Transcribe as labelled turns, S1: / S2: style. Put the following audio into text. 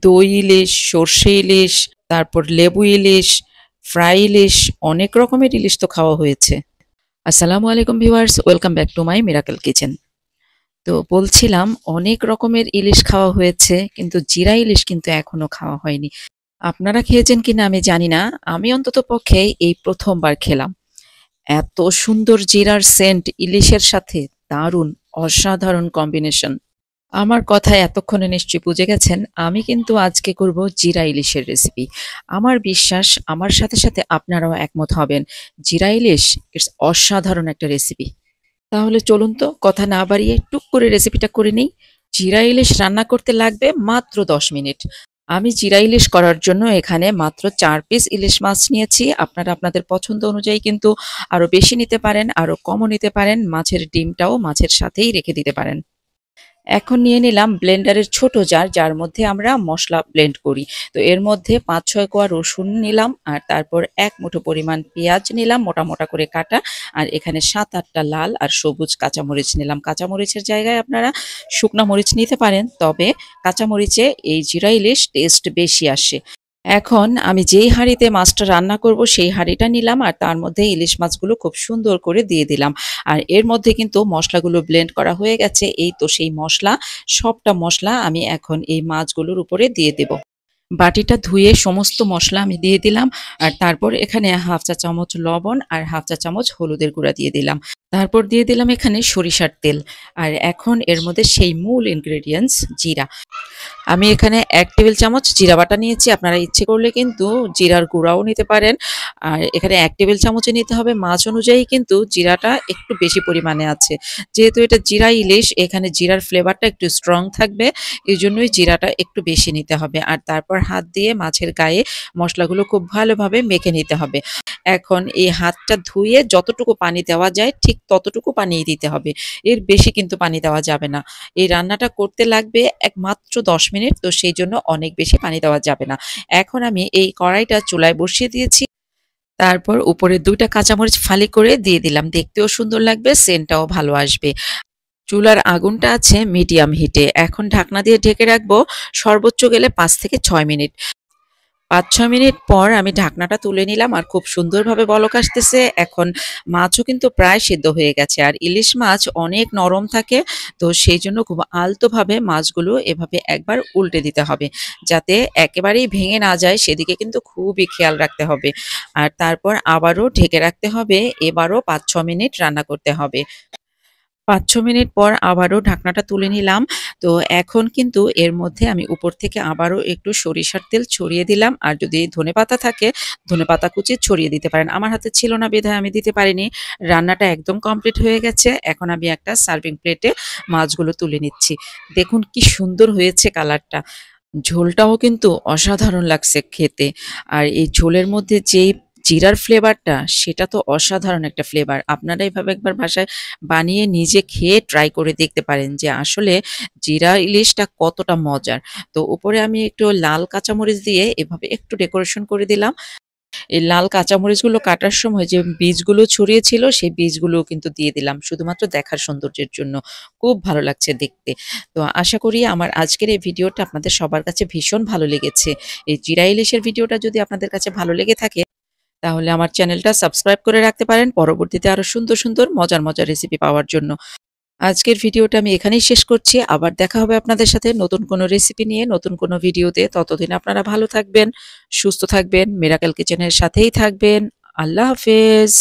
S1: দই ইলিশ, সর্ষে ইলিশ, তারপর লেবু ইলিশ, ফ্রাই ইলিশ, অনেক রকমের ইলিশ তো খাওয়া হয়েছে। আসসালামু আলাইকুম viewers, welcome back to my miracle kitchen. তো বলছিলাম অনেক রকমের ইলিশ খাওয়া হয়েছে, কিন্তু জিরা ইলিশ কিন্তু এখনো খাওয়া হয়নি। আপনারা খেয়েছেন কিনা আমি জানি না, আমি অন্তত পক্ষে এই প্রথমবার খেলাম। এত সুন্দর জিরার সেন্ট ইলিশের সাথে, দারুণ অসাধারণ কম্বিনেশন। আমার কথায় এতক্ষণে নিশ্চয়ই বুঝে গেছেন, আমি কিন্তু আজকে করব জিরা ইলিশের রেসিপি। আমার বিশ্বাস আমার সাথে সাথে আপনারাও একমত হবেন, জিরা ইলিশ ইটস অসাধারণ একটা রেসিপি। তাহলে চলুন তো কথা না বাড়িয়ে টুক করে রেসিপিটা করে নিই। জিরা ইলিশ রান্না করতে লাগবে মাত্র 10 মিনিট। আমি জিরা ইলিশ করার জন্য এখানে মাত্র 4 পিস ইলিশ মাছ নিয়েছি। আপনারা আপনাদের পছন্দ অনুযায়ী কিন্তু আরো বেশি নিতে পারেন, আরো কমও নিতে পারেন। মাছের ডিমটাও মাছের সাথেই রেখে দিতে পারেন। এখন নিয়ে নিলাম ব্লেন্ডারের ছোট জার, যার মধ্যে আমরা মশলা ব্লেন্ড করি। তো এর মধ্যে 5-6 কোয়া রসুন নিলাম, আর তারপর 1 মুঠো পরিমাণ পেঁয়াজ নিলাম মোটা মোটা করে কাটা, আর এখানে 7-8টা লাল আর সবুজ কাঁচামরিচ নিলাম। কাঁচামরিচের জায়গায় আপনারা শুকনা মরিচ নিতে পারেন, তবে কাঁচামরিচে এই জিরা ইলিশ টেস্ট বেশি আসে। এখন আমি যেই হাঁড়িতে মাছটা রান্না করব সেই হাঁড়িটা নিলাম, আর তার মধ্যে ইলিশ মাছগুলো খুব সুন্দর করে দিয়ে দিলাম। আর এর মধ্যে কিন্তু মশলাগুলো ব্লেন্ড করা হয়ে গেছে। এই তো সেই মশলা, সবটা মশলা আমি এখন এই মাছগুলোর উপরে দিয়ে দেব। বাটিটা ধুয়ে সমস্ত মশলা আমি দিয়ে দিলাম, আর তারপর এখানে 1/2 চা চামচ লবণ আর 1/2 চা চামচ হলুদের গুঁড়া দিয়ে দিলাম। তারপর দিয়ে দিলাম এখানে সরিষার তেল। আর এখন এর মধ্যে সেই মূল ইনগ্রেডিয়েন্টস জিরা। আমি এখানে 1 টেবিল চামচ জিরা বাটা নিয়েছি। আপনারা ইচ্ছে করলে কিন্তু জিরার গুঁড়াও নিতে পারেন। আর এখানে 1 টেবিল চামচে নিতে হবে, মাছ অনুযায়ী কিন্তু জিরাটা একটু বেশি পরিমাণে আছে। যেহেতু এটা জিরা ইলিশ, এখানে জিরার ফ্লেভারটা একটু স্ট্রং থাকবে, এজন্যই জিরাটা একটু বেশি নিতে হবে। আর তারপর হাত দিয়ে মাছের গায়ে মশলাগুলো খুব ভালোভাবে মেখে নিতে হবে। এখন এই হাতটা ধুয়ে যতটুকু পানি দেওয়া যায় ঠিক ততটুকু পানিই দিতে হবে, এর বেশি কিন্তু পানি দেওয়া যাবে না। এই রান্নাটা করতে লাগবে মাত্র 10 মিনিট, তো সেই জন্য অনেক বেশি পানি দেওয়া যাবে না। এখন আমি এই কড়াইটা চুলায় বসিয়ে দিয়েছি। তারপর উপরে 2টা কাঁচামরিচ ফালি করে দিয়ে দিলাম, দেখতেও সুন্দর লাগবে, সেন্টটাও ভালো আসবে। চুলার আগুনটা আছে মিডিয়াম হিটে। এখন ঢাকনা দিয়ে ঢেকে রাখবো সর্বোচ্চ গেলে 5 থেকে 6 মিনিট। 5-6 মিনিট পর আমি ঢাকনাটা তুলে নিলাম, আর খুব সুন্দরভাবে বলক আসতেছে। এখন মাছও কিন্তু প্রায় সিদ্ধ হয়ে গেছে, আর ইলিশ মাছ অনেক নরম থাকে। তো সেই জন্য খুব আলতোভাবে মাছগুলো এভাবে একবার উল্টে দিতে হবে, যাতে একেবারেই ভেঙে না যায়, সেদিকে কিন্তু খুবই খেয়াল রাখতে হবে। আর তারপর আবারও ঢেকে রাখতে হবে, এবারও 5-6 মিনিট রান্না করতে হবে। 5-6 মিনিট পর আবারও ঢাকনাটা তুলে নিলাম। তো এখন কিন্তু এর মধ্যে আমি উপর থেকে আবারও একটু সরিষার তেল ছড়িয়ে দিলাম, আর যদি ধনেপাতা থাকে ধনেপাতা কুচি ছড়িয়ে দিতে পারেন। আমার হাতে ছিল না বিধায় আমি দিতে পারিনি। রান্নাটা একদম কমপ্লিট হয়ে গেছে। এখন আমি একটা সার্ভিং প্লেটে মাছগুলো তুলে নিচ্ছি। দেখুন কি সুন্দর হয়েছে কালারটা। ঝোলটাও কিন্তু অসাধারণ লাগছে খেতে। আর এই ঝোলের মধ্যে যেই জিরার ফ্লেভারটা, সেটা তো অসাধারণ একটা ফ্লেভার। আপনারা এভাবে একবার বাসায় বানিয়ে নিজে খেয়ে ট্রাই করে দেখতে পারেন যে আসলে জিরা ইলিশটা কতটা মজার। তো উপরে আমি একটু লাল কাঁচামরিচ দিয়ে এভাবে একটু ডেকোরেশন করে দিলাম। এই লাল কাঁচামরিচগুলো কাটার সময় যে বীজগুলো ছড়িয়েছিল সেই বীজগুলোও কিন্তু দিয়ে দিলাম, শুধুমাত্র দেখার সৌন্দর্যের জন্য। খুব ভালো লাগছে দেখতে। তো আশা করি আমার আজকের এই ভিডিওটা আপনাদের সবার কাছে ভীষণ ভালো লেগেছে। এই জিরা ইলিশের ভিডিওটা যদি আপনাদের কাছে ভালো লেগে থাকে, তাহলে আমার চ্যানেলটা সাবস্ক্রাইব করে রাখতে পারেন পরবর্তীতে আরো সুন্দর সুন্দর মজার মজার রেসিপি পাওয়ার জন্য। আজকের ভিডিওটা আমি এখানেই শেষ করছি। আবার দেখা হবে আপনাদের সাথে নতুন কোনো রেসিপি নিয়ে, নতুন কোনো ভিডিওতে। ততদিন আপনারা ভালো থাকবেন, সুস্থ থাকবেন, মিরাকেল কিচেনের সাথেই থাকবেন। আল্লাহ হাফেজ।